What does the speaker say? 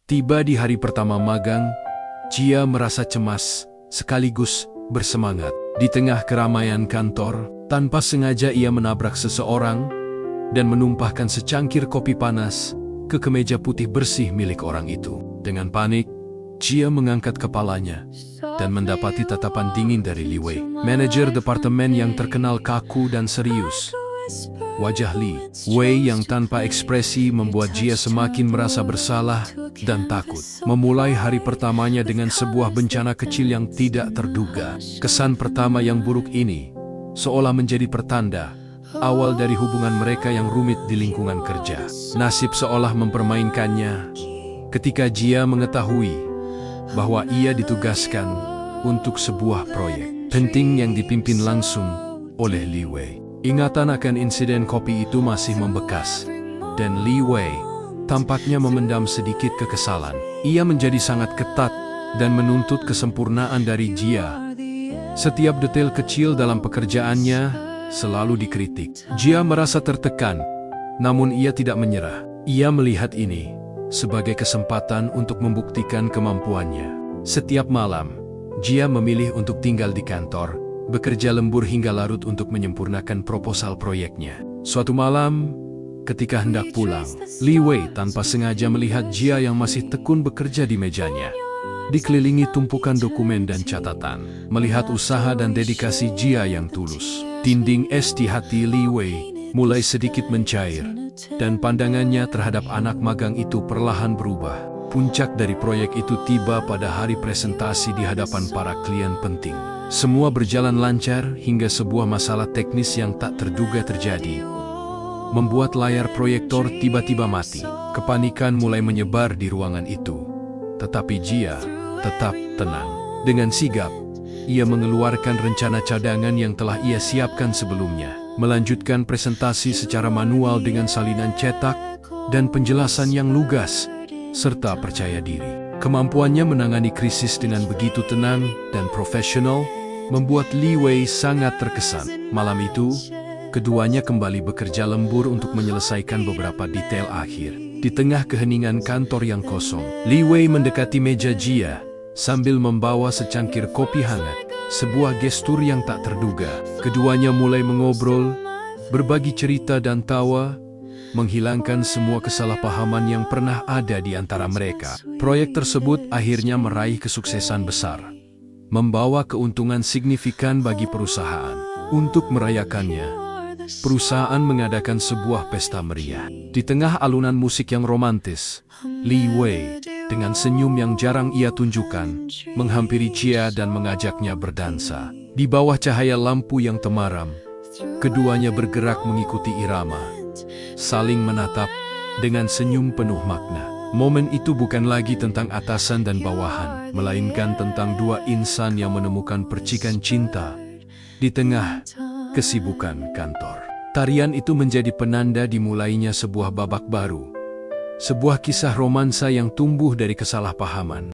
Tiba di hari pertama magang, Jia merasa cemas, sekaligus bersemangat. Di tengah keramaian kantor, tanpa sengaja ia menabrak seseorang dan menumpahkan secangkir kopi panas ke kemeja putih bersih milik orang itu. Dengan panik, Jia mengangkat kepalanya dan mendapati tatapan dingin dari Li Wei, manajer departemen yang terkenal kaku dan serius. Wajah Li Wei yang tanpa ekspresi membuat Jia semakin merasa bersalah dan takut. Memulai hari pertamanya dengan sebuah bencana kecil yang tidak terduga. Kesan pertama yang buruk ini seolah menjadi pertanda awal dari hubungan mereka yang rumit di lingkungan kerja. Nasib seolah mempermainkannya ketika Jia mengetahui bahwa ia ditugaskan untuk sebuah proyek penting yang dipimpin langsung oleh Li Wei. Ingatan akan insiden kopi itu masih membekas, dan Li Wei tampaknya memendam sedikit kekesalan. Ia menjadi sangat ketat dan menuntut kesempurnaan dari Jia. Setiap detail kecil dalam pekerjaannya selalu dikritik. Jia merasa tertekan, namun ia tidak menyerah. Ia melihat ini sebagai kesempatan untuk membuktikan kemampuannya. Setiap malam, Jia memilih untuk tinggal di kantor, bekerja lembur hingga larut untuk menyempurnakan proposal proyeknya. Suatu malam, ketika hendak pulang, Li Wei tanpa sengaja melihat Jia yang masih tekun bekerja di mejanya, dikelilingi tumpukan dokumen dan catatan. Melihat usaha dan dedikasi Jia yang tulus, dinding es di hati Li Wei mulai sedikit mencair, dan pandangannya terhadap anak magang itu perlahan berubah. Puncak dari proyek itu tiba pada hari presentasi di hadapan para klien penting. Semua berjalan lancar hingga sebuah masalah teknis yang tak terduga terjadi, membuat layar proyektor tiba-tiba mati. Kepanikan mulai menyebar di ruangan itu, tetapi Jia tetap tenang. Dengan sigap, ia mengeluarkan rencana cadangan yang telah ia siapkan sebelumnya, melanjutkan presentasi secara manual dengan salinan cetak dan penjelasan yang lugas, serta percaya diri. Kemampuannya menangani krisis dengan begitu tenang dan profesional membuat Li Wei sangat terkesan. Malam itu, keduanya kembali bekerja lembur untuk menyelesaikan beberapa detail akhir. Di tengah keheningan kantor yang kosong, Li Wei mendekati meja Jia sambil membawa secangkir kopi hangat, sebuah gestur yang tak terduga. Keduanya mulai mengobrol, berbagi cerita dan tawa, menghilangkan semua kesalahpahaman yang pernah ada di antara mereka. Proyek tersebut akhirnya meraih kesuksesan besar, membawa keuntungan signifikan bagi perusahaan. Untuk merayakannya, perusahaan mengadakan sebuah pesta meriah. Di tengah alunan musik yang romantis, Li Wei dengan senyum yang jarang ia tunjukkan menghampiri Jia dan mengajaknya berdansa. Di bawah cahaya lampu yang temaram, keduanya bergerak mengikuti irama, saling menatap dengan senyum penuh makna. Momen itu bukan lagi tentang atasan dan bawahan, melainkan tentang dua insan yang menemukan percikan cinta di tengah kesibukan kantor. Tarian itu menjadi penanda dimulainya sebuah babak baru, sebuah kisah romansa yang tumbuh dari kesalahpahaman.